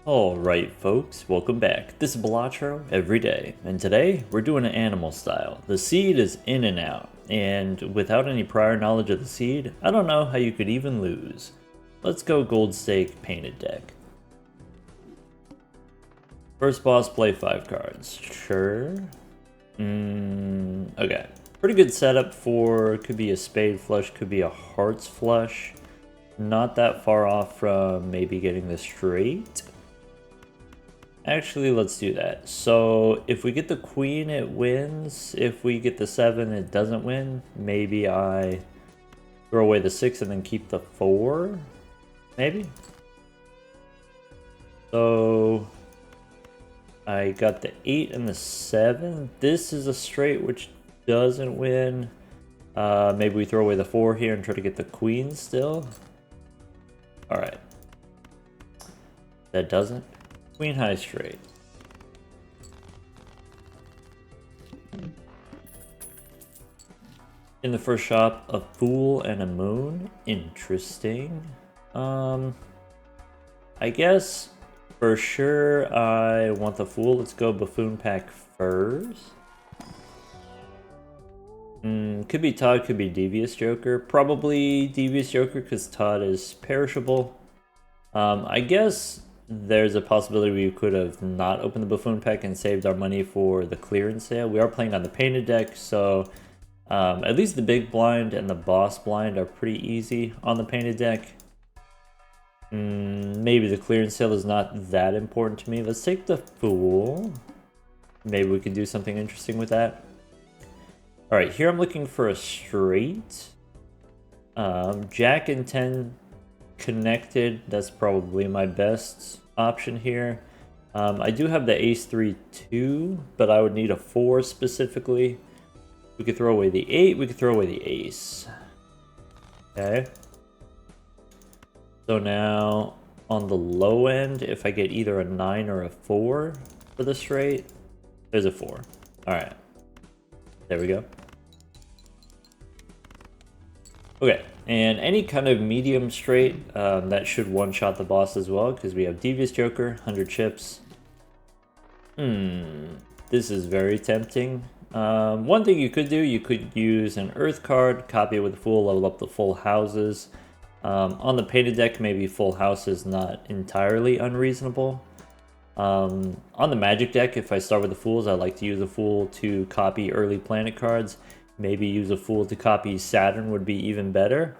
Alright folks, welcome back. This is Balatro every day, and today we're doing an animal style. The seed is in and out, and without any prior knowledge of the seed, I don't know how you could even lose. Let's go gold stake painted deck. First boss, play 5 cards. Sure. Okay. Pretty good setup for, could be a spade flush, could be a hearts flush. Not that far off from maybe getting the straight. Actually, let's do that. So if we get the queen, it wins. If we get the 7, it doesn't win. Maybe I throw away the 6 and then keep the 4. Maybe. So I got the 8 and the 7. This is a straight, which doesn't win. Maybe we throw away the 4 here and try to get the queen still. Alright. That doesn't. Queen high straight. In the first shop, a fool and a moon. Interesting. I guess for sure I want the fool. Let's go buffoon pack first. Could be Todd, could be Devious Joker. Probably Devious Joker because Todd is perishable. I guess there's a possibility we could have not opened the buffoon pack and saved our money for the clearance sale. We are playing on the painted deck, so at least the big blind and the boss blind are pretty easy on the painted deck. Maybe the clearance sale is not that important to me. Let's take the fool. Maybe we could do something interesting with that. Alright, here I'm looking for a straight. Jack and 10 connected, that's probably my best option here. I do have the ace 3 too, but I would need a 4 specifically. We could throw away the 8, we could throw away the ace. Okay. So now on the low end, if I get either a 9 or a 4 for the straight, there's a 4. Alright. There we go. Okay, and any kind of medium straight, that should one-shot the boss as well, because we have Devious Joker, 100 chips. This is very tempting. One thing you could do, you could use an Earth card, copy it with a Fool, level up the full houses. On the painted deck, maybe full house is not entirely unreasonable. On the Magic deck, if I start with the Fools, I like to use a Fool to copy early planet cards. Maybe use a Fool to copy Saturn would be even better.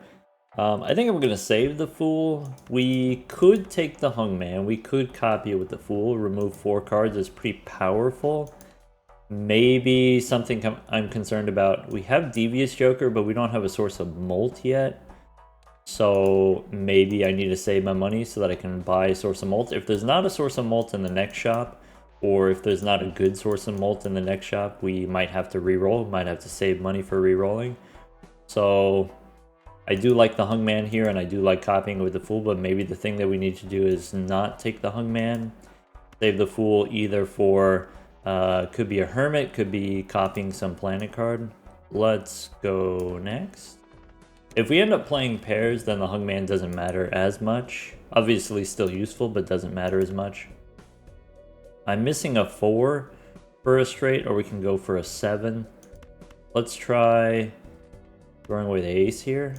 I think I'm going to save the Fool. We could take the Hungman. We could copy it with the Fool. Remove 4 cards is pretty powerful. Maybe something I'm concerned about. We have Devious Joker, but we don't have a source of Molt yet. So maybe I need to save my money so that I can buy a source of Molt. If there's not a source of Molt in the next shop, or if there's not a good source of Molt in the next shop, we might have to re-roll, might have to save money for re-rolling. So I do like the Hungman here, and I do like copying with the Fool, but maybe the thing that we need to do is not take the Hungman. Save the Fool either for, could be a Hermit, could be copying some planet card. Let's go next. If we end up playing pairs, then the Hungman doesn't matter as much. Obviously still useful, but doesn't matter as much. I'm missing a 4 for a straight, or we can go for a 7. Let's try throwing away the ace here.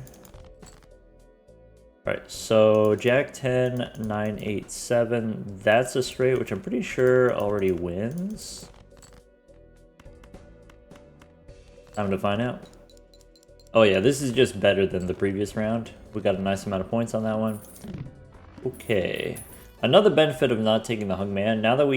Alright, so Jack 10, 9, 8, 7. That's a straight, which I'm pretty sure already wins. Time to find out. Oh yeah, this is just better than the previous round. We got a nice amount of points on that one. Okay. Another benefit of not taking the Hungman, now that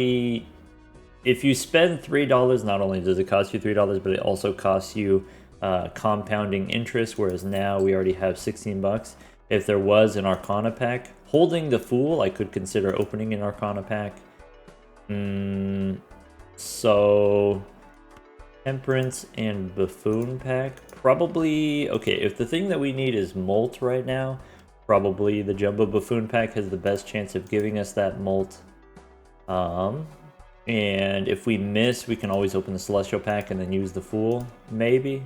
if you spend $3, not only does it cost you $3, but it also costs you compounding interest, whereas now we already have 16 bucks. If there was an Arcana pack, holding the Fool, I could consider opening an Arcana pack. So Temperance and Buffoon pack, probably, okay, if the thing that we need is Molt right now, probably the Jumbo Buffoon pack has the best chance of giving us that Molt. And if we miss, we can always open the Celestial pack and then use the Fool, maybe.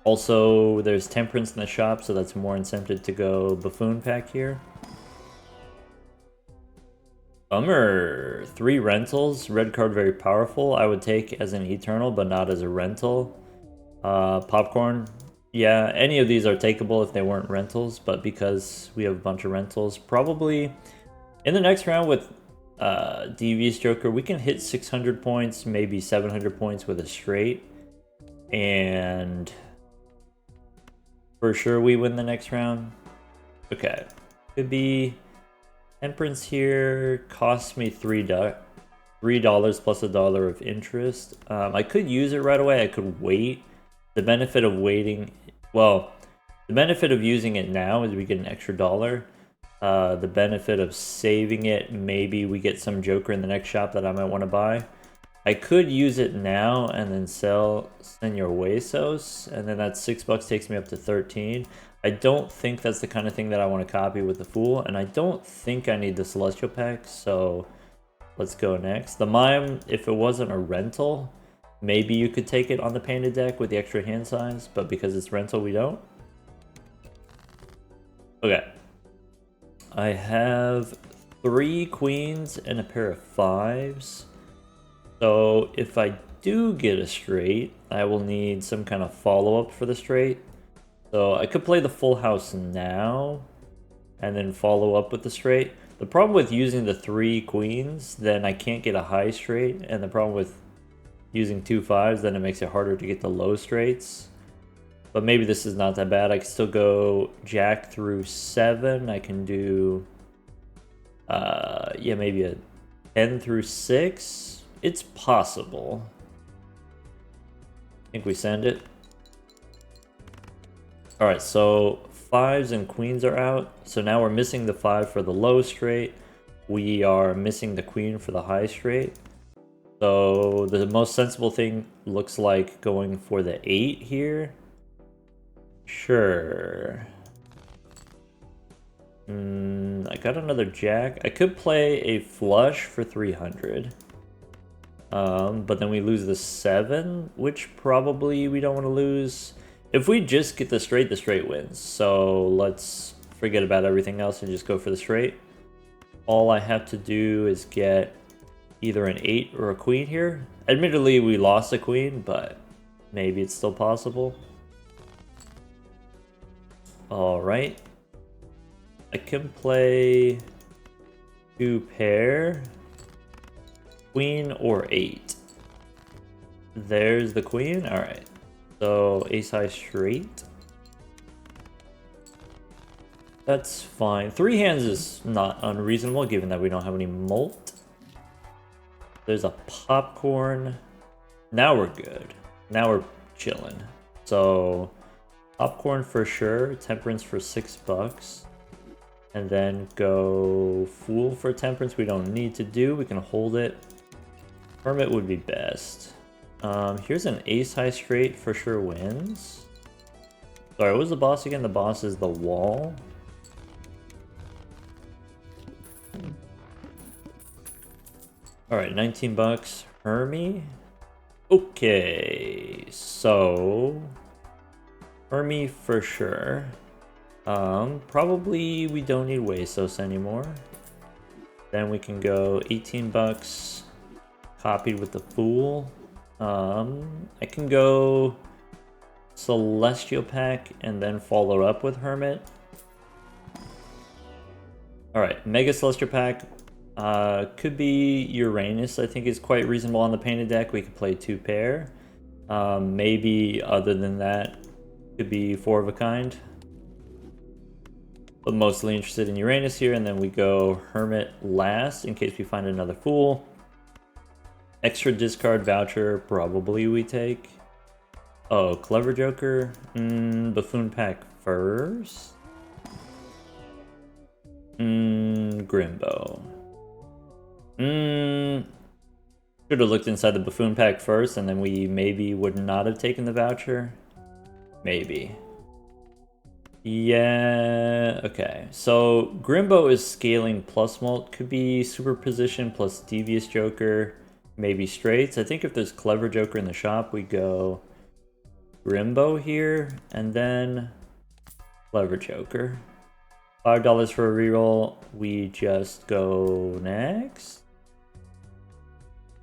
Also, there's Temperance in the shop, so that's more incentive to go Buffoon pack here. Bummer. 3 rentals. Red card very powerful. I would take as an eternal, but not as a rental. Popcorn. Yeah, any of these are takeable if they weren't rentals, but because we have a bunch of rentals, probably in the next round with Devious Joker, we can hit 600 points, maybe 700 points with a straight. And for sure we win the next round. Okay. Could be Temperance here, costs me $3 plus $1 of interest. I could use it right away, I could wait. The benefit of waiting, well, the benefit of using it now is we get an extra $1. The benefit of saving it, maybe we get some Joker in the next shop that I might want to buy. I could use it now and then sell Senor Huesos, and then that $6 takes me up to 13. I don't think that's the kind of thing that I want to copy with the Fool, and I don't think I need the Celestial Pack, so let's go next. The Mime, if it wasn't a rental, maybe you could take it on the painted deck with the extra hand size, but because it's rental, we don't. Okay. I have 3 queens and a pair of 5s. So if I do get a straight, I will need some kind of follow-up for the straight. So I could play the full house now and then follow up with the straight. The problem with using the 3 queens, then I can't get a high straight. And the problem with using 2 5s, then it makes it harder to get the low straights. But maybe this is not that bad. I can still go Jack through 7. I can do, yeah, maybe a 10 through 6. It's possible. I think we send it. Alright, so 5s and queens are out. So now we're missing the 5 for the low straight. We are missing the queen for the high straight. So the most sensible thing looks like going for the 8 here. Sure. I got another Jack. I could play a flush for 300. But then we lose the 7, which probably we don't want to lose. If we just get the straight wins. So let's forget about everything else and just go for the straight. All I have to do is get either an 8 or a queen here. Admittedly, we lost a queen, but maybe it's still possible. Alright. I can play 2 pair. Queen or 8. There's the queen. Alright. So ace high straight. That's fine. 3 hands is not unreasonable given that we don't have any molt. There's a popcorn. Now we're good. Now we're chilling. So popcorn for sure. Temperance for $6. And then go Fool for Temperance. We don't need to do. We can hold it. Hermit would be best. Here's an ace high straight for sure wins. Sorry, what was the boss again? The boss is the wall. Alright, $19. Hermie. Okay, so Hermie for sure. Probably we don't need Huesos anymore. Then we can go $18. Copied with the Fool. I can go Celestial Pack and then follow up with Hermit. Alright, Mega Celestial Pack. Could be Uranus, I think is quite reasonable on the painted deck. We could play 2 pair. Maybe other than that, could be 4 of a kind. But mostly interested in Uranus here, and then we go Hermit last in case we find another Fool. Extra discard voucher, probably we take. Oh, Clever Joker. Buffoon Pack first. Grimbo. Should have looked inside the Buffoon Pack first, and then we maybe would not have taken the voucher. Maybe. Yeah, okay. So Grimbo is scaling plus molt. Could be Superposition plus Devious Joker. Maybe straights. I think if there's Clever Joker in the shop, we go Grimbo here, and then Clever Joker. $5 for a reroll. We just go next.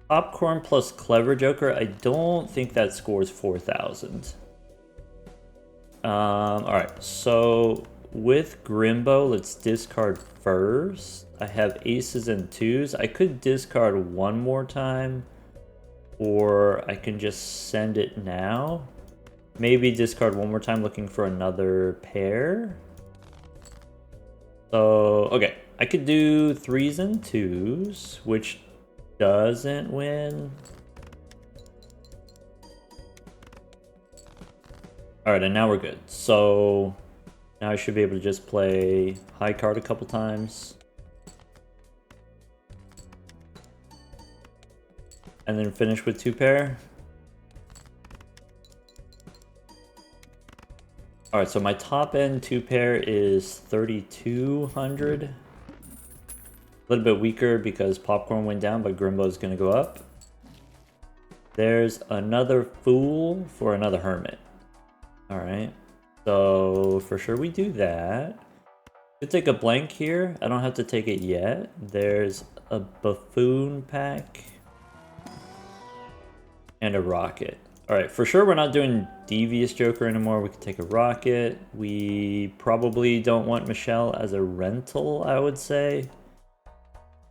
Popcorn plus Clever Joker. I don't think that scores 4,000. Alright, so with Grimbo, let's discard first. I have aces and twos. I could discard one more time, or I can just send it now. Maybe discard one more time looking for another pair. So, okay, I could do threes and twos, which doesn't win. Alright, and now we're good. So, now I should be able to just play high card a couple times. And then finish with two pair. Alright, so my top end two pair is 3,200. A little bit weaker because Popcorn went down, but Grimbo is going to go up. There's another Fool for another Hermit. Alright, so for sure we do that. Could take a blank here. I don't have to take it yet. There's a Buffoon pack. And a Rocket. Alright, for sure we're not doing Devious Joker anymore. We could take a Rocket. We probably don't want Michelle as a rental, I would say.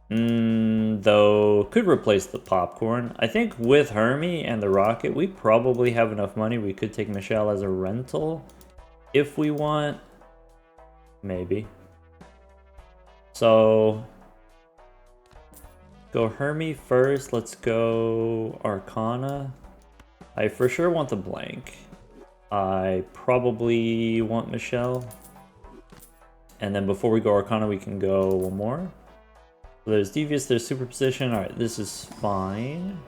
Though, could replace the Popcorn. I think with Hermie and the Rocket, we probably have enough money. We could take Michelle as a rental if we want. Maybe. So, go Hermie first. Let's go Arcana. I for sure want the blank. I probably want Michelle. And then before we go Arcana, we can go one more. So there's Devious, there's Superposition. Alright, this is fine.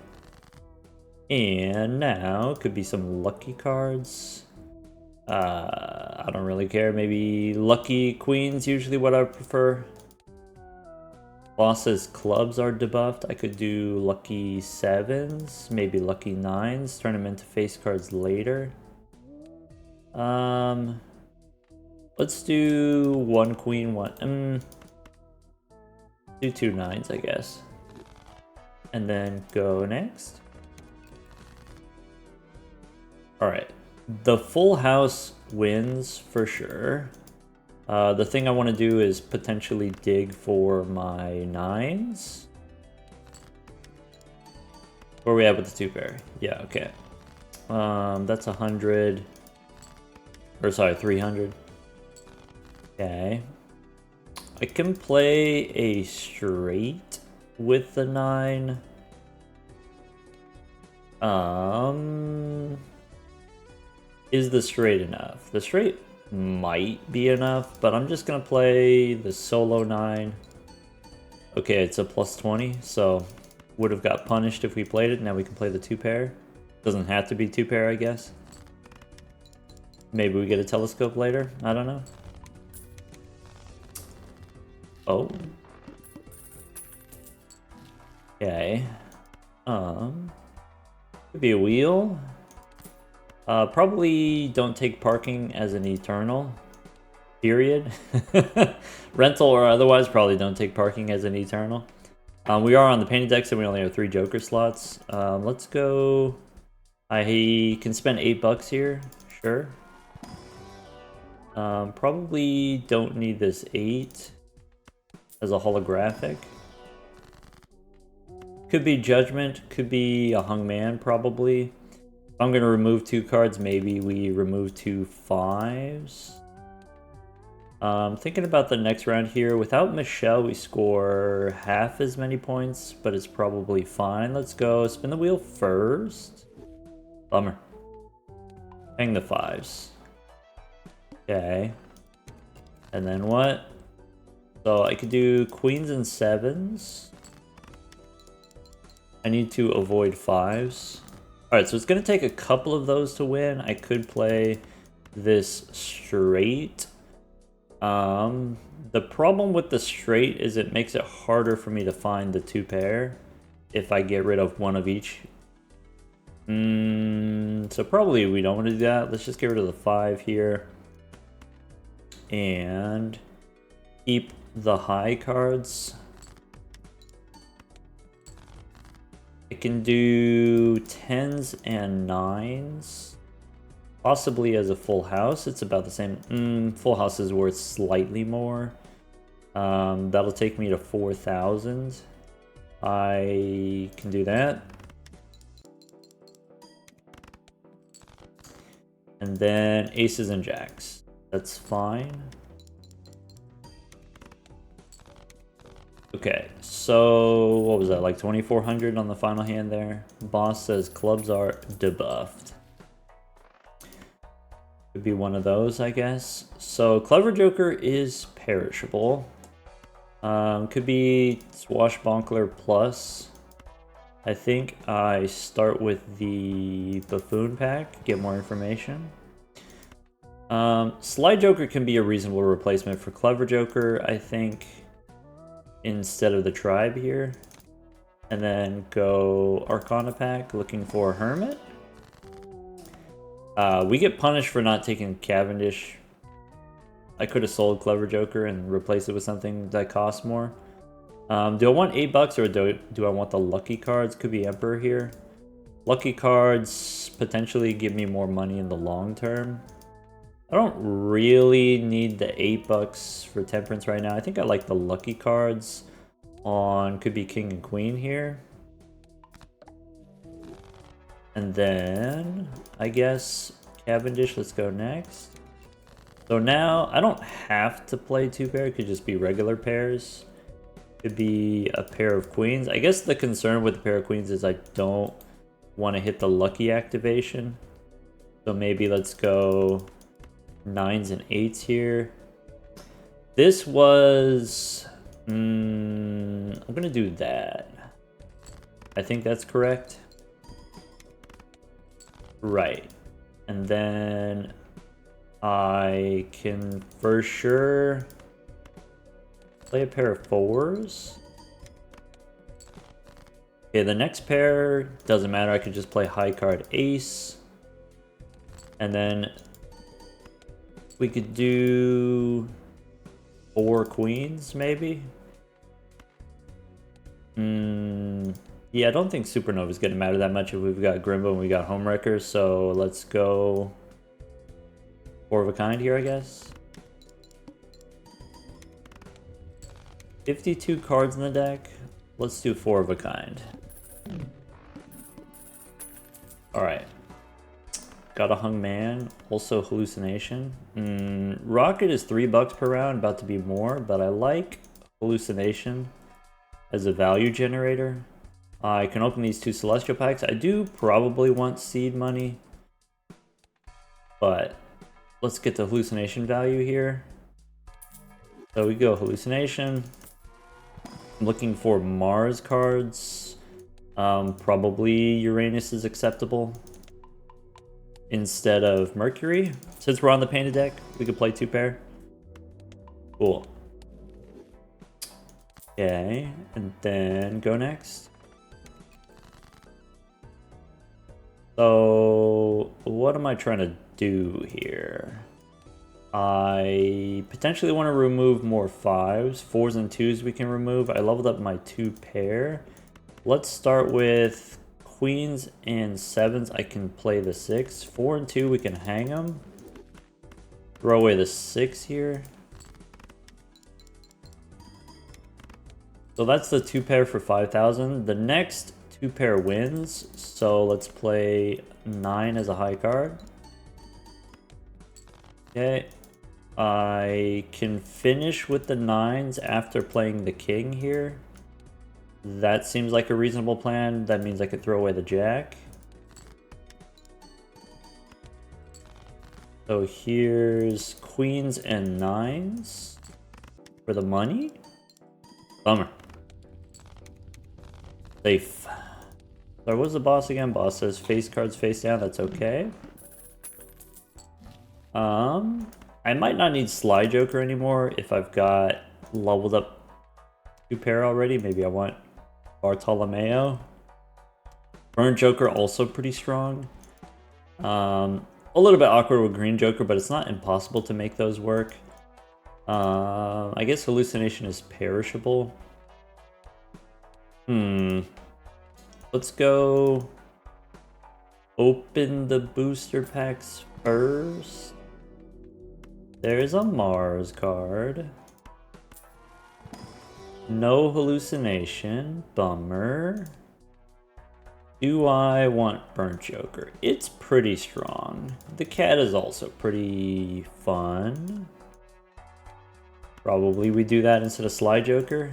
And now, could be some lucky cards. I don't really care. Maybe Lucky Queen's usually what I prefer. Boss's clubs are debuffed. I could do Lucky Sevens, maybe Lucky Nines, turn them into face cards later. Let's do one Queen, one... do two nines, I guess. And then go next. Alright. The full house wins for sure. The thing I want to do is potentially dig for my nines. Where are we at with the two pair? Yeah, okay. That's 100. Or sorry, 300. Okay. I can play a straight with the 9. Is the straight enough? The straight might be enough, but I'm just gonna play the solo 9. Okay, it's a plus 20, so would have got punished if we played it. Now we can play the two pair. Doesn't have to be two pair, I guess. Maybe we get a telescope later. I don't know. Oh. Okay. Could be a wheel. Probably don't take parking as an eternal. Period. Rental or otherwise, probably don't take parking as an eternal. We are on the painted deck, so we only have 3 Joker slots. Let's go... I can spend $8 here. Sure. Probably don't need this 8 as a holographic. Could be Judgment, could be a Hung Man, probably. If I'm going to remove 2 cards, maybe we remove 2 5s. Thinking about the next round here. Without Michelle, we score half as many points, but it's probably fine. Let's go spin the wheel first. Bummer. Hang the 5s. Okay. And then what? So I could do queens and 7s. I need to avoid 5s. Alright, so it's going to take a couple of those to win. I could play this straight. The problem with the straight is it makes it harder for me to find the 2 pair if I get rid of one of each. So probably we don't want to do that. Let's just get rid of the 5 here. And keep the high cards. I can do 10s and 9s. Possibly as a full house. It's about the same. Full house is worth slightly more. That'll take me to 4,000. I can do that. And then aces and jacks. That's fine. Okay, so what was that, like 2,400 on the final hand there? Boss says clubs are debuffed. Could be one of those, I guess. So Clever Joker is perishable. Could be Swashbuckler plus. I think I start with the Buffoon pack, get more information. Sly Joker can be a reasonable replacement for Clever Joker, I think, instead of the Tribe here. And then go Arcana pack, looking for Hermit. We get punished for not taking Cavendish. I could have sold Clever Joker and replaced it with something that costs more. Do I want $8 or do I want the lucky cards? Could be Emperor here. Lucky cards potentially give me more money in the long term. I don't really need the $8 for Temperance right now. I think I like the lucky cards on could be King and Queen here. And then I guess Cavendish, let's go next. So now I don't have to play two pair, it could just be regular pairs. Could be a pair of queens. I guess the concern with the pair of queens is I don't want to hit the lucky activation. So maybe let's go 9s and 8s here. This was... I'm going to do that. I think that's correct. Right. And then I can for sure play a pair of 4s. Okay, the next pair doesn't matter. I could just play high card ace. And then we could do 4 queens, maybe. Yeah, I don't think Supernova is going to matter that much if we've got Grimbo and we got Homewrecker. So let's go 4 of a kind here, I guess. 52 cards in the deck. Let's do 4 of a kind. Alright. Got a Hung Man. Also Hallucination. Rocket is $3 per round. About to be more. But I like Hallucination as a value generator. I can open these 2 Celestial packs. I do probably want seed money. But let's get the Hallucination value here. So we go Hallucination. I'm looking for Mars cards. Probably Uranus is acceptable instead of Mercury. Since we're on the painted deck, we could play 2 pair. Cool. Okay, and then go next. So what am I trying to do here? I potentially want to remove more 5s. 4s and 2s we can remove. I leveled up my 2 pair. Let's start with queens and 7s. I can play the 6. 4 and 2 we can hang them. Throw away the 6 here. So that's the 2 pair for 5,000. The next 2 pair wins. So let's play 9 as a high card. Okay. I can finish with the 9s after playing the king here. That seems like a reasonable plan. That means I could throw away the jack. So here's queens and 9s for the money. Bummer. Safe. So what was the boss again? Boss says face cards face down. That's okay. I might not need Sly Joker anymore if I've got leveled up 2 pair already. Maybe I want Bartolomeo. Burn Joker also pretty strong. A little bit awkward with Green Joker, but it's not impossible to make those work. I guess hallucination is perishable. Let's go open the booster packs first. There's a Mars card. No hallucination. Bummer. Do I want Burnt Joker? It's pretty strong. The cat is also pretty fun. Probably we do that instead of Sly Joker.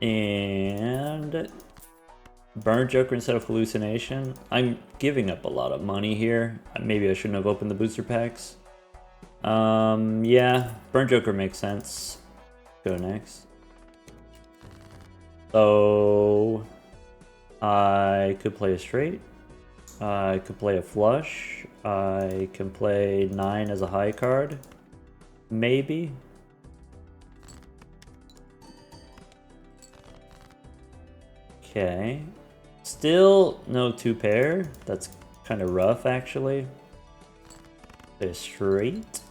And Burnt Joker instead of hallucination. I'm giving up a lot of money here. Maybe I shouldn't have opened the booster packs. Yeah, Burnt Joker makes sense. Go next. So I could play a straight. I could play a flush. I can play 9 as a high card. Maybe. Okay. Still no 2-pair. That's kind of rough, actually. Play a straight.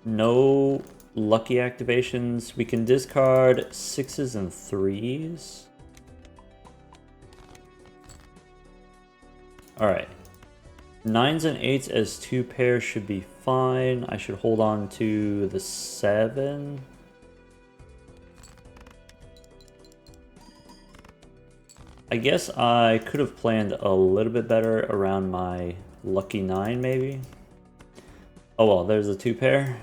No lucky activations. We can discard 6s and 3s. Alright. 9s and 8s as 2-pair should be fine. I should hold on to the 7. I guess I could have planned a little bit better around my lucky 9, maybe. Oh well, there's a 2-pair.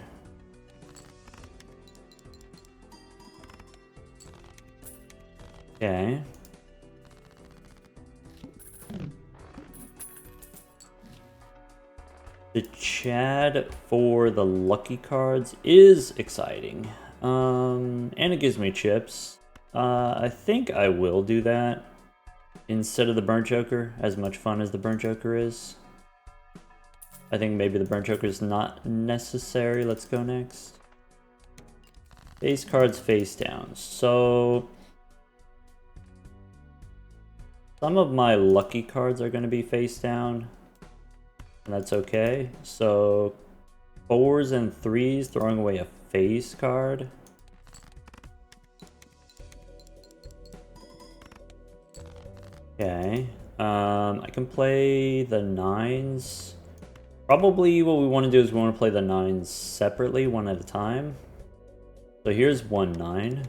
Okay. The Chad for the lucky cards is exciting. And it gives me chips. I think I will do that instead of the Burnt Joker, as much fun as the Burnt Joker is. I think maybe the Burnt Joker is not necessary. Let's go next. Face cards face down. So some of my lucky cards are going to be face down, and that's okay. So 4s and 3s, throwing away a face card. Okay. I can play the 9s. Probably what we want to do is we want to play the 9s separately, one at a time. So here's 1 9.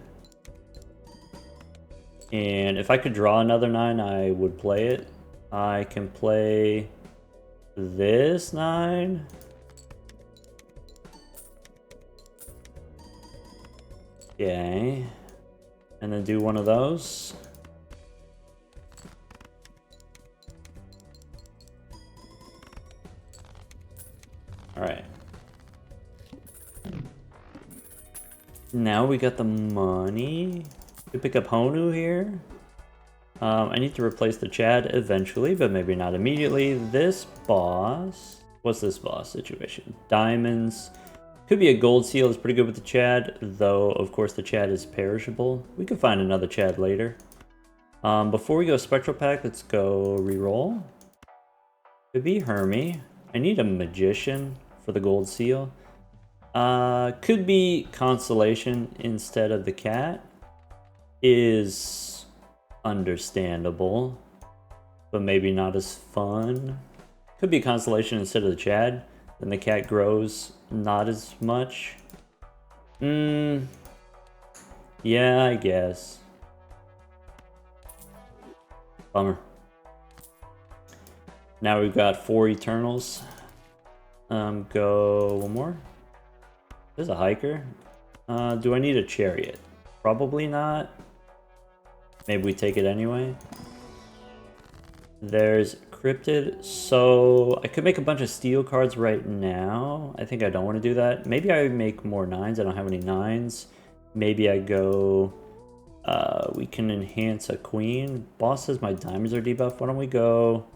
And if I could draw another 9, I would play it. I can play this 9. Okay. And then do one of those. Alright. Now we got the money. We pick up Honu here. I need to replace the Chad eventually, but maybe not immediately. This boss... What's this boss situation? Diamonds. Could be a gold seal. It's pretty good with the Chad, though, of course, the Chad is perishable. We could find another Chad later. Before we go Spectral Pack, let's go reroll. Could be Hermie. I need a Magician for the gold seal. Could be Constellation instead of the cat. Is understandable, but maybe not as fun. Could be Constellation instead of the Chad. Then the cat grows not as much. Yeah, I guess. Bummer. Now we've got 4 Eternals. Go one more. There's a Hiker. Do I need a Chariot? Probably not. Maybe we take it anyway. There's Cryptid. So I could make a bunch of steel cards right now. I think I don't want to do that. Maybe I make more 9s. I don't have any 9s. Maybe I go... we can enhance a Queen. Boss says my diamonds are debuffed. Why don't we go...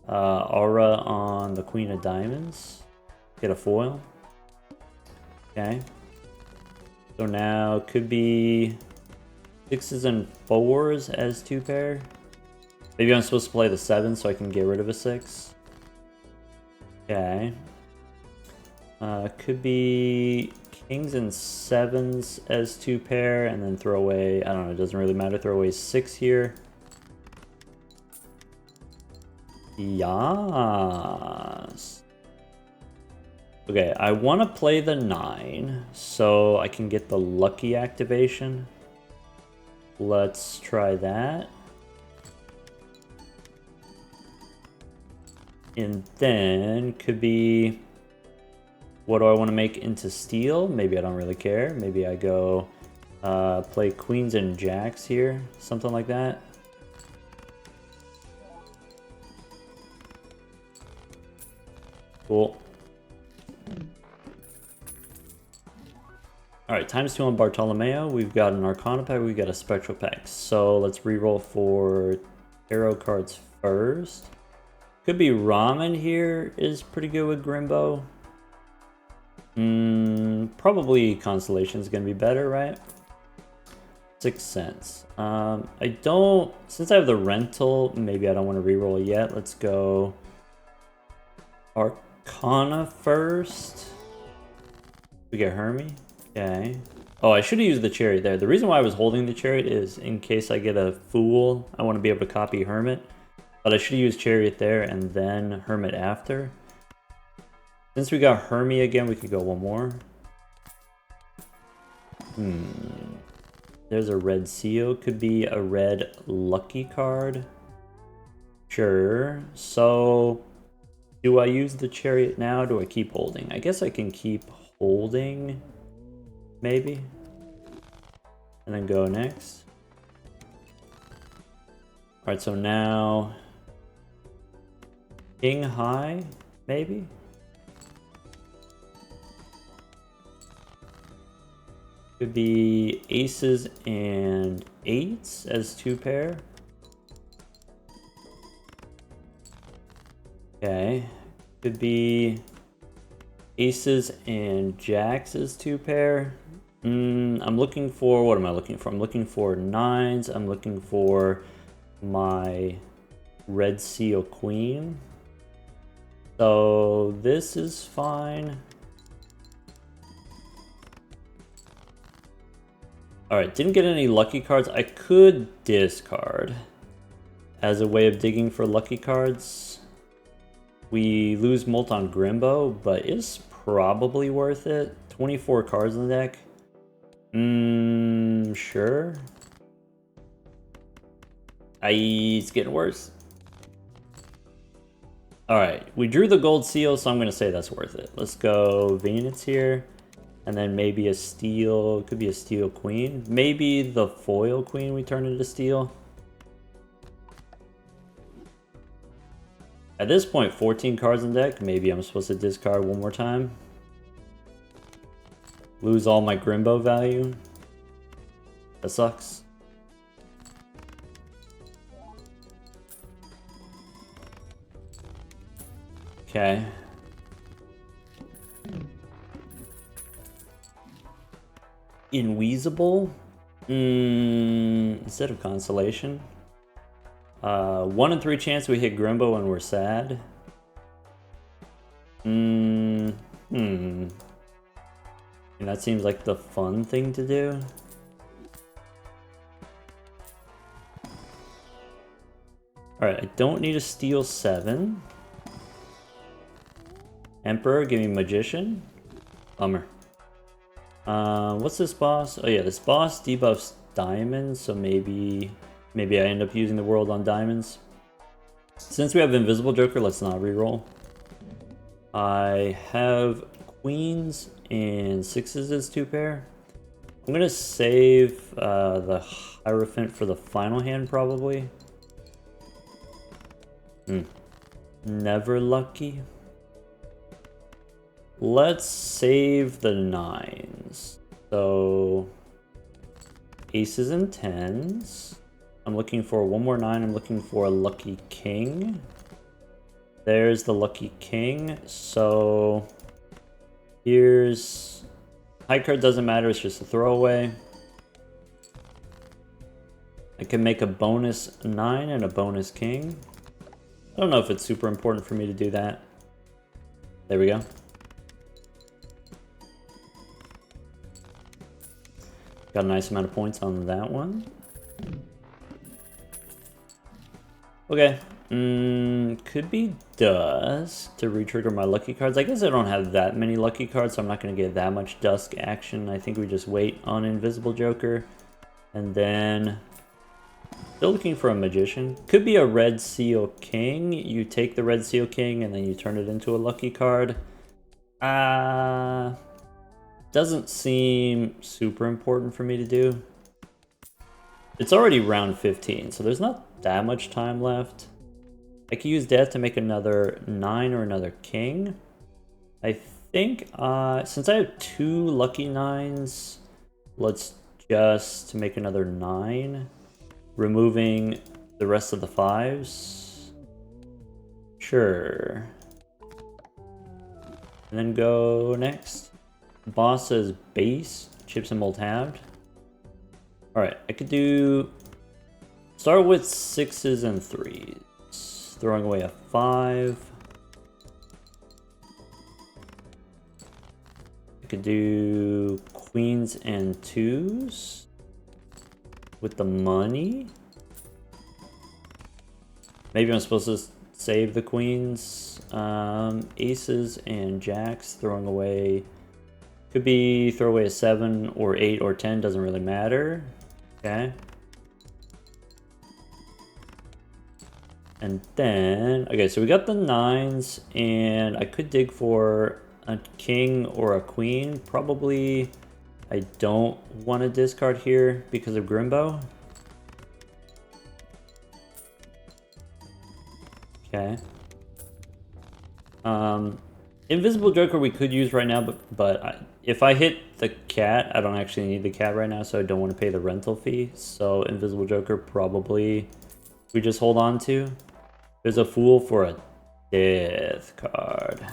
Aura on the Queen of Diamonds. Get a foil. Okay. So now could be 6s and 4s as 2-pair. Maybe I'm supposed to play the 7 so I can get rid of a 6. Okay. Could be kings and sevens as 2 pair, and then throw away, I don't know, it doesn't really matter, throw away 6 here. Yes. Okay, I want to play the 9, so I can get the lucky activation. Let's try that. And then, could be... What do I want to make into steel? Maybe I don't really care. Maybe I go play queens and jacks here. Something like that. Cool. Alright, ×2 on Bartolomeo. We've got an Arcana pack, we've got a Spectral pack. So let's reroll for tarot cards first. Could be Ramen here is pretty good with Grimbo. Probably Constellation is going to be better, right? 6 cents. I don't... Since I have the rental, maybe I don't want to reroll yet. Let's go Arcana first. We get Hermie. Okay. Oh, I should have used the Chariot there. The reason why I was holding the Chariot is in case I get a Fool, I want to be able to copy Hermit. But I should have used Chariot there and then Hermit after. Since we got Hermie again, we could go one more. There's a red seal. Could be a red lucky card. Sure. So, do I use the Chariot now? Do I keep holding? I guess I can keep holding, maybe. And then go next. Alright, so now... King high, maybe? Could be aces and 8s as 2 pair. Okay. Could be aces and jacks as 2 pair. I'm looking for, what am I looking for? I'm looking for 9s. I'm looking for my red seal queen. So this is fine. Alright, didn't get any lucky cards. I could discard as a way of digging for lucky cards. We lose Molt on Grimbo, but it's probably worth it. 24 cards in the deck. Sure. It's getting worse. Alright, we drew the gold seal, so I'm going to say that's worth it. Let's go Venus here. And then maybe a steel, could be a steel queen. Maybe the foil queen we turn into steel. At this point, 14 cards in deck. Maybe I'm supposed to discard one more time. Lose all my Grimbo value. That sucks. Okay. Inweezable? Instead of Constellation. 1 in 3 chance we hit Grimbo and we're sad. And that seems like the fun thing to do. Alright, I don't need a steel 7. Emperor, give me Magician. Bummer. What's this boss? Oh yeah, this boss debuffs diamonds, so maybe I end up using the world on diamonds. Since we have Invisible Joker, let's not reroll. I have queens and 6s as 2 pair. I'm gonna save the Hierophant for the final hand, probably. Never lucky. Let's save the 9s. So, aces and 10s. I'm looking for one more 9. I'm looking for a lucky king. There's the lucky king. So, here's... High card doesn't matter, it's just a throwaway. I can make a bonus 9 and a bonus king. I don't know if it's super important for me to do that. There we go. Got a nice amount of points on that one. Okay. Could be Dusk to re-trigger my lucky cards. I guess I don't have that many lucky cards, so I'm not going to get that much Dusk action. I think we just wait on Invisible Joker. And then... Still looking for a Magician. Could be a Red Seal King. You take the Red Seal King and then you turn it into a lucky card. Doesn't seem super important for me to do. It's already round 15, so there's not that much time left. I could use Death to make another 9 or another King. I think, since I have 2 lucky 9s, let's just make another 9. Removing the rest of the 5s. Sure. And then go next. Boss says base, chips and mold halved. Alright, I could do... Start with 6s and 3s. Throwing away a 5. I could do queens and 2s. With the money. Maybe I'm supposed to save the queens. Aces and jacks, throwing away... Could be throw away a 7 or 8 or 10, doesn't really matter. Okay. And then, okay, so we got the 9s, and I could dig for a king or a queen. Probably I don't want to discard here because of Grimbo. Okay. Invisible Joker we could use right now, but if I hit the cat, I don't actually need the cat right now, so I don't want to pay the rental fee. So Invisible Joker probably we just hold on to. There's a Fool for a death card.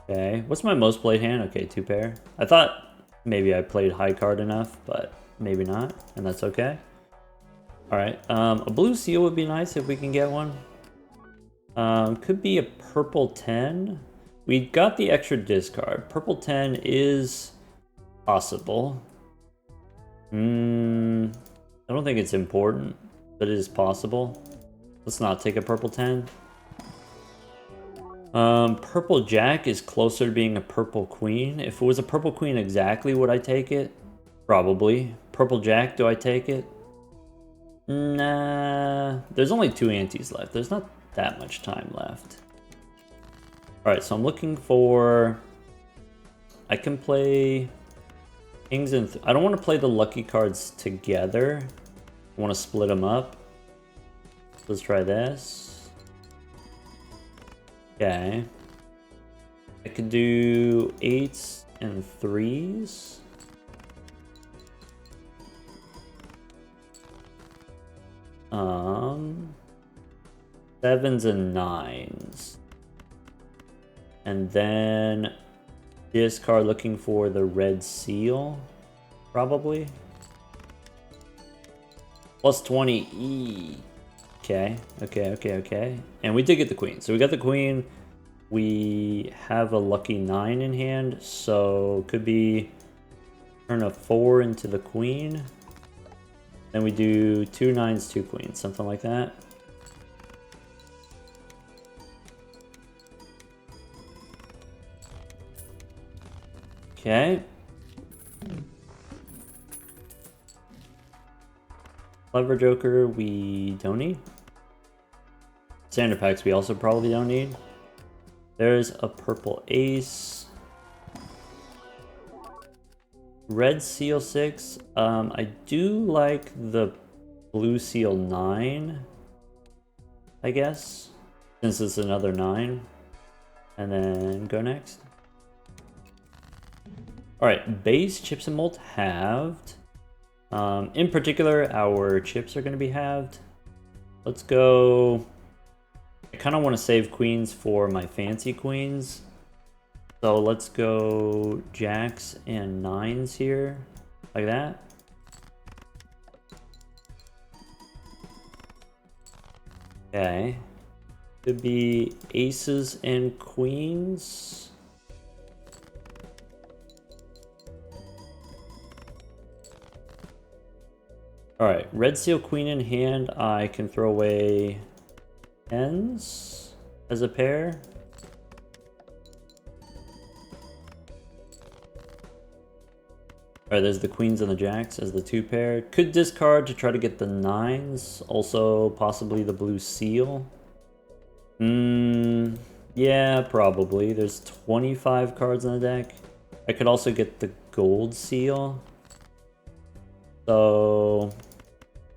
Okay, what's my most played hand? Okay, 2 pair. I thought maybe I played high card enough, but maybe not, and that's okay. Alright, a blue seal would be nice if we can get one. Could be a purple 10. We got the extra discard. Purple 10 is possible. I don't think it's important, but it is possible. Let's not take a purple 10. Purple jack is closer to being a purple queen. If it was a purple queen exactly, would I take it? Probably. Purple jack, do I take it? Nah. There's only 2 antes left. There's not that much time left. Alright, so I'm looking for... I can play kings and... I don't want to play the lucky cards together. I want to split them up. Let's try this. Okay. I could do 8s and 3s. Sevens and 9s. And then discard looking for the red seal, probably. Plus 20 E. Okay, okay. And we did get the queen. So we got the queen. We have a lucky 9 in hand, so could be turn a 4 into the queen. Then we do 2 9s, 2 queens, something like that. Okay. Clever Joker, we don't need. Standard packs, we also probably don't need. There's a purple ace. Red seal 6. I do like the blue seal 9, I guess, since it's another 9. And then go next. Alright, base, chips, and mold halved. In particular, our chips are going to be halved. Let's go... I kind of want to save queens for my fancy queens. So let's go jacks and 9s here, like that. Okay. Could be aces and queens. Alright, red seal queen in hand. I can throw away tens as a pair. Alright, there's the queens and the jacks as the 2 pair. Could discard to try to get the 9s. Also, possibly the blue seal. Yeah, probably. There's 25 cards in the deck. I could also get the gold seal. So,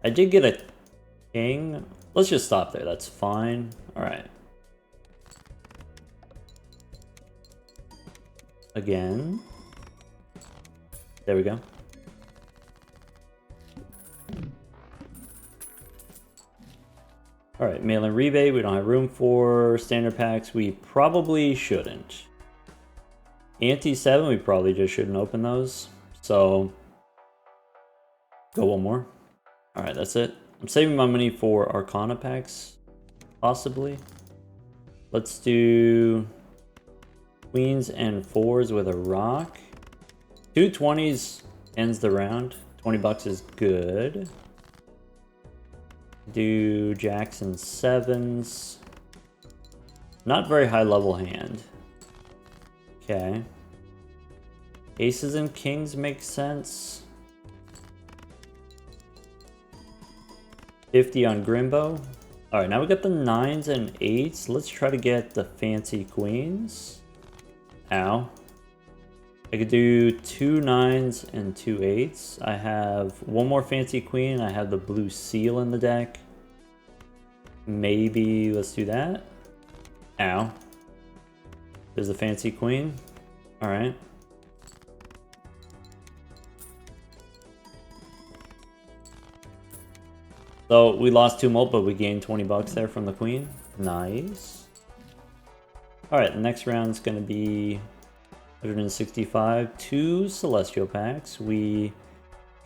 I did get a king. Let's just stop there. That's fine. Alright. Again. There we go. Alright, mail-in rebate, we don't have room for. Standard packs, we probably shouldn't. Anti-7, we probably just shouldn't open those. So, go one more. Alright, that's it. I'm saving my money for Arcana packs, possibly. Let's do queens and 4s with a rock. 2 20s ends the round. 20 bucks is good. Do jacks and 7s. Not very high level hand. Okay. Aces and kings make sense. 50 on Grimbo. Alright, now we got the 9s and 8s. Let's try to get the fancy queens. Ow. I could do 2 9s and 2 8s. I have one more fancy queen. I have the blue seal in the deck. Maybe let's do that. Ow. There's the fancy queen. Alright. So we lost 2 mult, but we gained 20 bucks there from the queen. Nice. Alright, the next round's gonna be 165, 2 celestial packs. We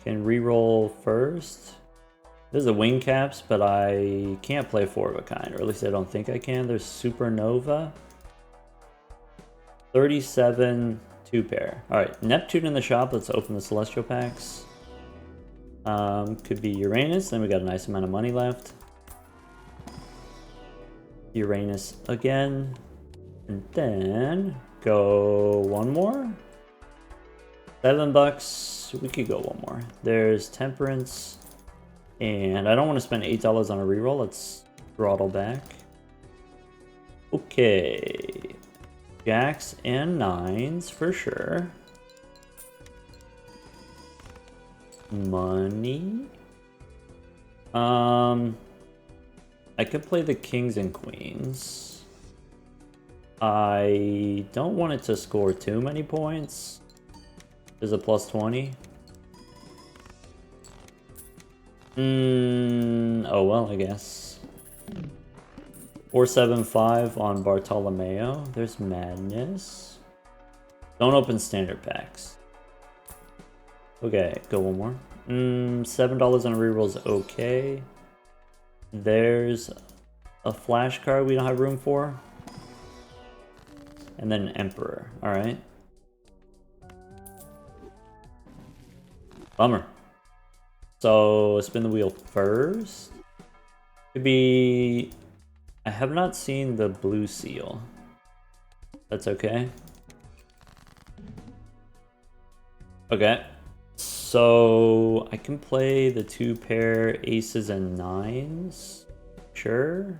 can reroll first. There's the wing caps, but I can't play 4 of a kind, or at least I don't think I can. There's Supernova. 37, 2 pair. Alright, Neptune in the shop. Let's open the celestial packs. Could be Uranus, then we got a nice amount of money left. Uranus again. And then go one more. 7 bucks. We could go one more. There's Temperance. And I don't want to spend $8 on a reroll. Let's throttle back. Okay. Jacks and 9s for sure. Money. I could play the kings and queens. I don't want it to score too many points. There's a plus 20. Oh well, I guess. 475 on Bartolomeo. There's Madness. Don't open standard packs. Okay, go one more. $7 on a reroll is okay. There's a flash card we don't have room for. And then Emperor. Alright. Bummer. So, spin the wheel first. Could be... I have not seen the blue seal. That's okay. Okay. So, I can play the 2 pair aces and 9s. Sure.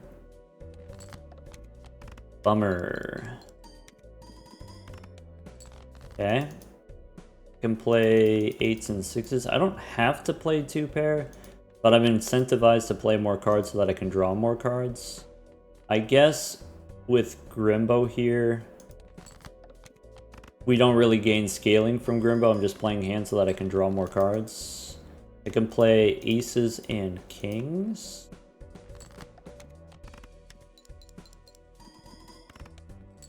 Bummer. Okay. Can play 8s and 6s. I don't have to play 2 pair, but I'm incentivized to play more cards so that I can draw more cards. I guess with Grimbo here, we don't really gain scaling from Grimbo. I'm just playing hands so that I can draw more cards. I can play aces and kings.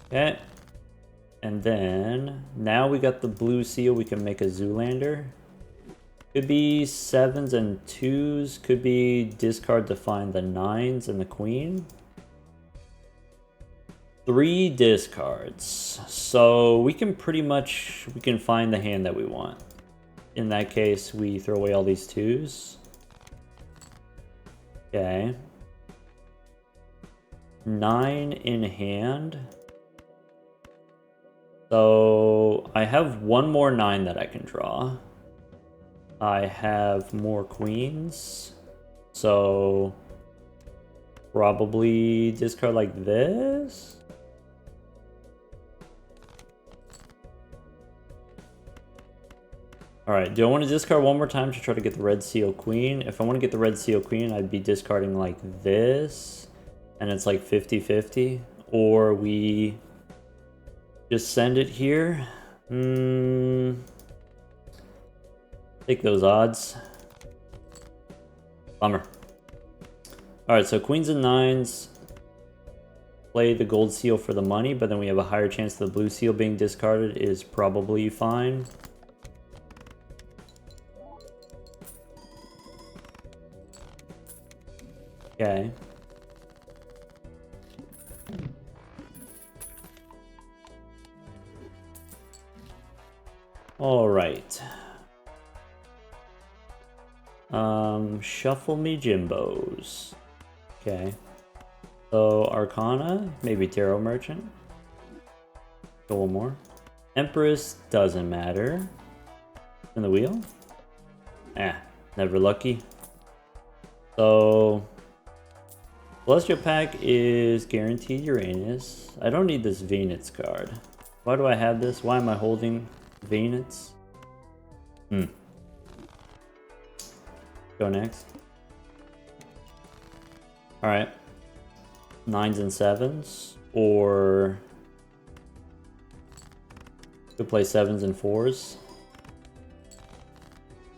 Okay. And then, now we got the blue seal, we can make a Zoolander. Could be 7s and 2s, could be discard to find the 9s and the queen. 3 discards. So we can pretty much, we can find the hand that we want. In that case, we throw away all these 2s. Okay. 9 in hand. So I have one more 9 that I can draw. I have more queens. So probably discard like this. Alright, do I want to discard one more time to try to get the red seal queen? If I want to get the red seal queen, I'd be discarding like this. And it's like 50-50. Or we just send it here. Take those odds. Bummer. Alright, so queens and nines. Play the gold seal for the money, but then we have a higher chance the blue seal being discarded is probably fine. Okay. All right. Shuffle me Jimbos. Okay. So Arcana, maybe Tarot Merchant. Go one more. Empress doesn't matter. In the wheel? Never lucky. So Celestial Pack is guaranteed Uranus. I don't need this Venus card. Why do I have this? Why am I holding Venus? Go next. Alright. 9s and 7s. Or could play 7s and 4s.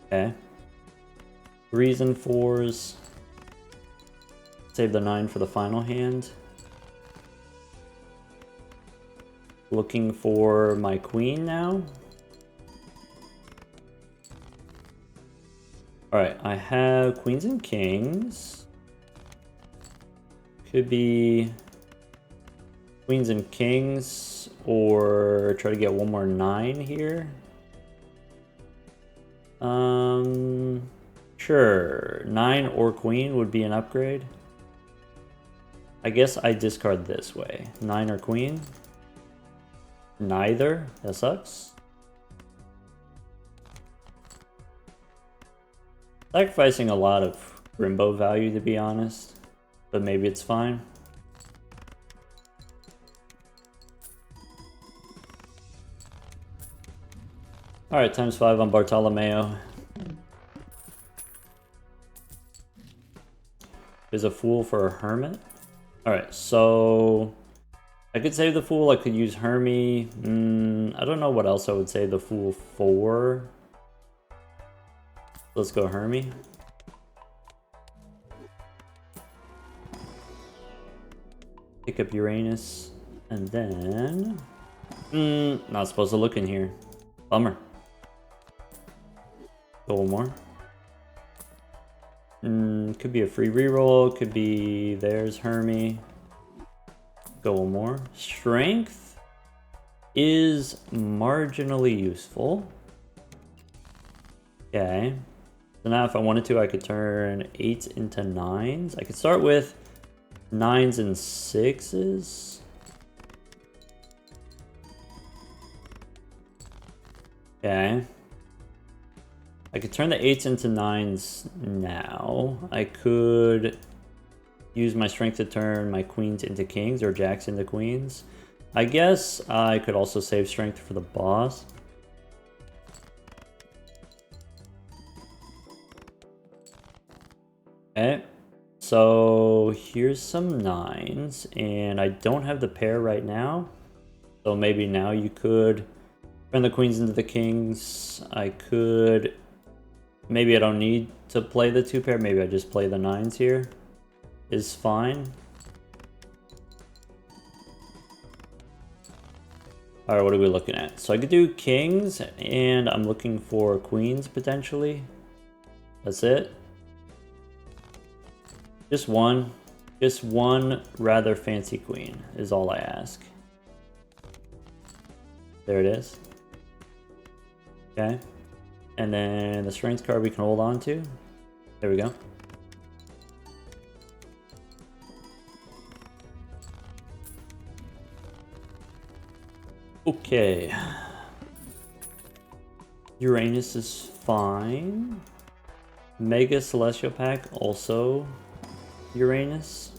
Okay. 3s and 4s. Save the 9 for the final hand. Looking for my queen now. Alright, I have queens and kings. Could be queens and kings, or try to get one more 9 here. Sure. 9 or queen would be an upgrade. I guess I discard this way. 9 or queen? Neither. That sucks. Sacrificing a lot of Grimbo value, to be honest. But maybe it's fine. Alright, ×5 on Bartolomeo. Is a fool for a hermit? Alright, so I could save the fool, I could use Hermie. I don't know what else I would save the fool for. Let's go Hermie. Pick up Uranus. And then... not supposed to look in here. Bummer. Go one more. Could be a free reroll. Could be there's Hermie. Go one more. Strength is marginally useful. Okay. So now if I wanted to, I could turn 8s into 9s. I could start with 9s and 6s. Okay. I could turn the 8s into 9s now. I could use my strength to turn my queens into kings or jacks into queens. I guess I could also save strength for the boss. Okay. So here's some 9s, and I don't have the pair right now. So maybe now you could turn the queens into the kings. I could... Maybe I don't need to play the 2 pair. Maybe I just play the 9s here. Is fine. Alright, what are we looking at? So I could do kings, and I'm looking for queens, potentially. That's it. Just one. Just one rather fancy queen is all I ask. There it is. Okay. And then the strength card we can hold on to. There we go. Okay. Uranus is fine. Mega Celestial Pack, also Uranus.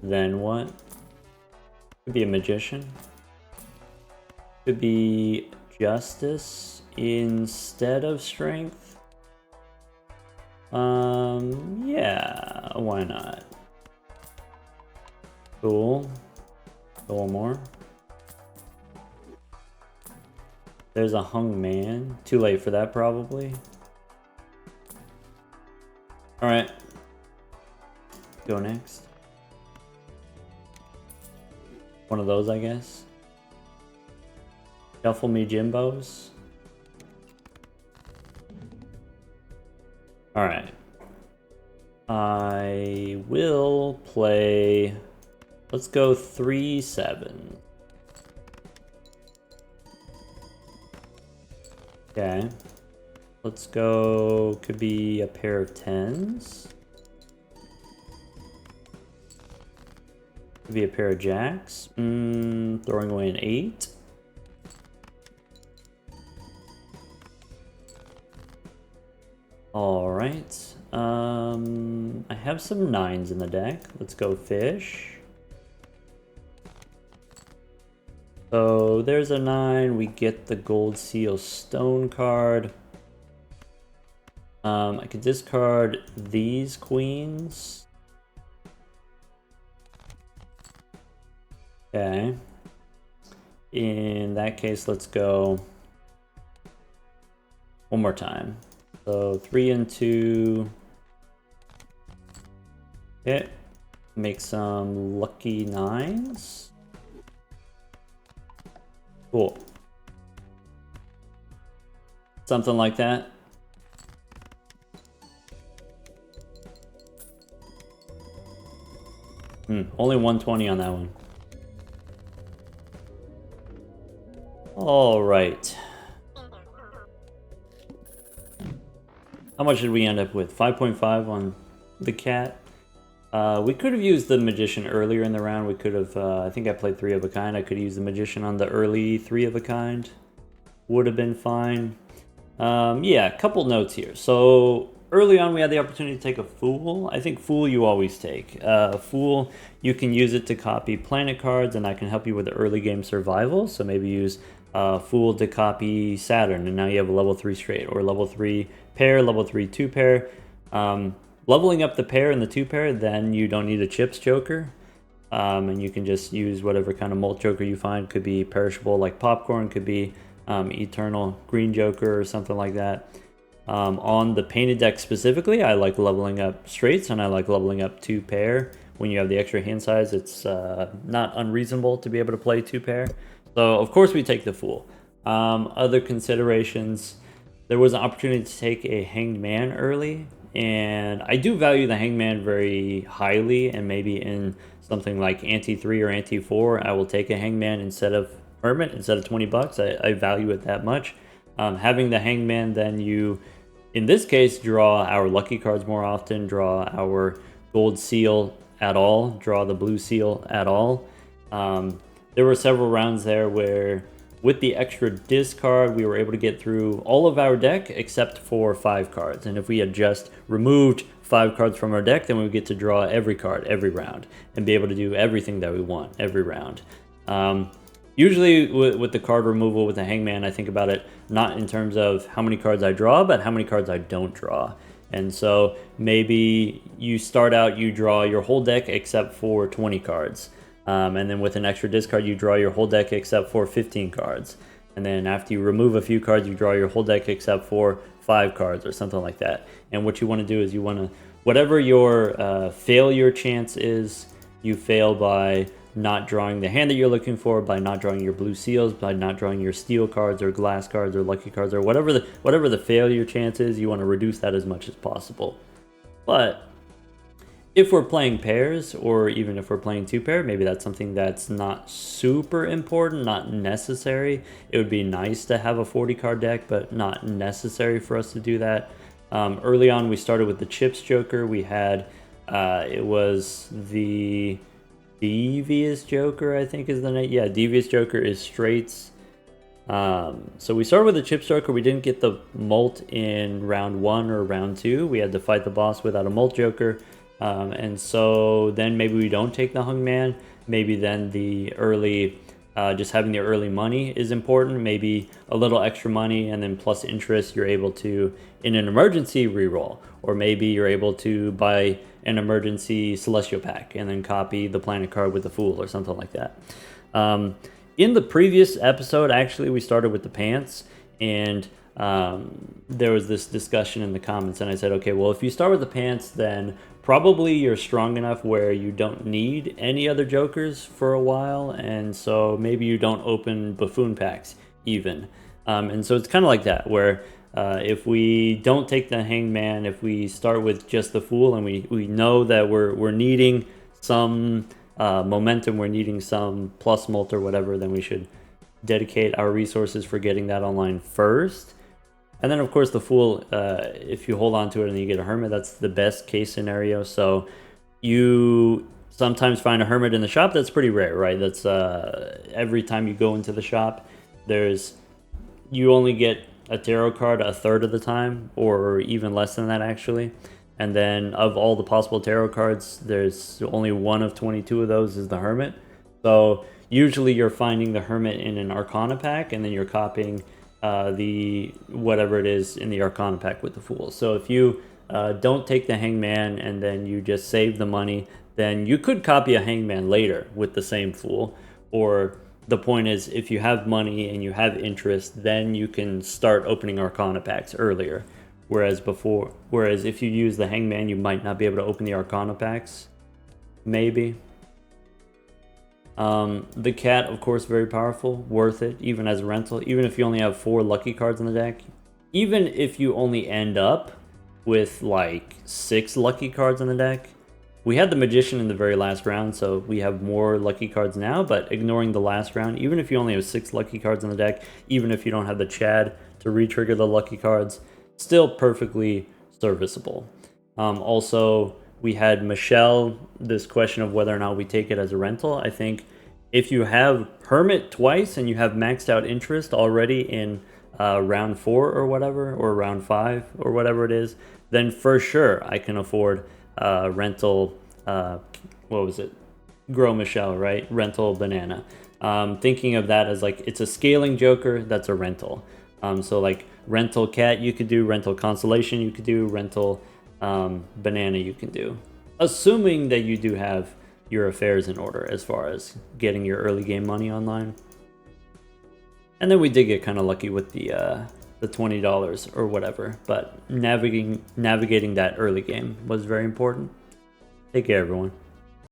Then what? Could be a Magician. Could be Justice instead of Strength. Yeah, why not? Cool. One more. There's a Hung Man. Too late for that, probably. Alright. Go next. One of those, I guess. Shuffle me Jimbos. Alright. I will play... Let's go 3-7. Okay. Let's go... Could be a pair of 10s. Could be a pair of jacks. Throwing away an 8. Alright. I have some 9s in the deck. Let's go fish. So there's a 9. We get the Gold Seal Stone card. I could discard these queens. Okay. In that case, let's go one more time. So 3 and 2. Okay. Make some lucky 9s. Cool. Something like that. Only 120 on that one. All right. How much did we end up with? 5.5 on the cat. We could have used the Magician earlier in the round. We could have, I think I played 3 of a kind. I could use the Magician on the early 3 of a kind. Would have been fine. Yeah, a couple notes here. So early on we had the opportunity to take a Fool. I think Fool you always take. Fool, you can use it to copy planet cards, and that can help you with the early game survival. So maybe use Fool to copy Saturn, and now you have a level 3 straight, or level 3 pair, level 3 2 pair. Leveling up the pair and the 2 pair, then you don't need a Chips Joker. And you can just use whatever kind of Molt Joker you find. Could be perishable like popcorn, could be Eternal Green Joker or something like that. On the painted deck specifically, I like leveling up straights, and I like leveling up 2 pair. When you have the extra hand size, it's not unreasonable to be able to play 2 pair. So of course we take the Fool. Other considerations, there was an opportunity to take a Hanged Man early, and I do value the Hanged Man very highly, and maybe in something like Ante 3 or Ante 4, I will take a Hanged Man instead of Hermit, instead of 20 bucks. I value it that much. Having the Hanged Man, then you, in this case, draw our lucky cards more often, draw our gold seal at all, draw the blue seal at all. There were several rounds there where with the extra discard, we were able to get through all of our deck except for 5 cards. And if we had just removed 5 cards from our deck, then we would get to draw every card every round and be able to do everything that we want every round. Usually with the card removal with the Hangman, I think about it not in terms of how many cards I draw, but how many cards I don't draw. And so maybe you start out, you draw your whole deck except for 20 cards. And then with an extra discard, you draw your whole deck except for 15 cards. And then after you remove a few cards, you draw your whole deck except for 5 cards or something like that. And what you want to do is you want to, whatever your failure chance is, you fail by not drawing the hand that you're looking for, by not drawing your blue seals, by not drawing your steel cards or glass cards or lucky cards, or whatever the failure chance is. You want to reduce that as much as possible. But if we're playing pairs, or even if we're playing 2 pair, maybe that's something that's not super important, not necessary. It would be nice to have a 40 card deck, but not necessary for us to do that. Early on, we started with the Chips Joker. We had, it was the Devious Joker, I think is the name. Yeah, Devious Joker is straights. So we started with the Chip Joker. We didn't get the molt in round 1 or round 2. We had to fight the boss without a molt Joker. And so then maybe we don't take the Hung Man. Maybe then the early, just having the early money is important. Maybe a little extra money and then plus interest, you're able to, in an emergency, reroll. Or maybe you're able to buy an emergency Celestial Pack and then copy the planet card with the Fool or something like that. In the previous episode, actually, we started with the pants, and there was this discussion in the comments, and I said, okay, well, if you start with the pants, then probably you're strong enough where you don't need any other Jokers for a while, and so maybe you don't open Buffoon packs even. And so it's kind of like that, where if we don't take the Hanged Man, if we start with just the Fool, and we know that we're needing some momentum, we're needing some plus molt or whatever, then we should dedicate our resources for getting that online first. And then of course the Fool, if you hold on to it and you get a Hermit, that's the best case scenario. So you sometimes find a Hermit in the shop. That's pretty rare, right? That's every time you go into the shop, you only get a tarot card a third of the time, or even less than that actually. And then of all the possible tarot cards, there's only one of 22 of those is the Hermit. So usually you're finding the Hermit in an Arcana pack, and then you're copying the whatever it is in the Arcana pack with the Fool. So if you don't take the Hangman and then you just save the money, then you could copy a Hangman later with the same Fool. Or the point is, if you have money and you have interest, then you can start opening Arcana packs earlier. Whereas if you use the Hangman, you might not be able to open the Arcana packs. Maybe. The Cat, of course, very powerful. Worth it, even as a rental. Even if you only have 4 lucky cards in the deck. Even if you only end up with like 6 lucky cards in the deck. We had the Magician in the very last round, so we have more lucky cards now. But ignoring the last round, even if you only have 6 lucky cards in the deck, even if you don't have the Chad to re-trigger the lucky cards, still perfectly serviceable. Also, we had Michelle, this question of whether or not we take it as a rental. I think if you have Hermit twice and you have maxed out interest already in round 4 or whatever, or round 5 or whatever it is, then for sure I can afford rental, what was it? Grow Michelle, right? Rental Banana. Thinking of that as like, it's a scaling Joker that's a rental. So like rental Cat you could do, rental Constellation you could do, rental Banana you can do. Assuming that you do have your affairs in order as far as getting your early game money online. And then we did get kind of lucky with the $20 or whatever, but navigating that early game was very important. Take care, everyone.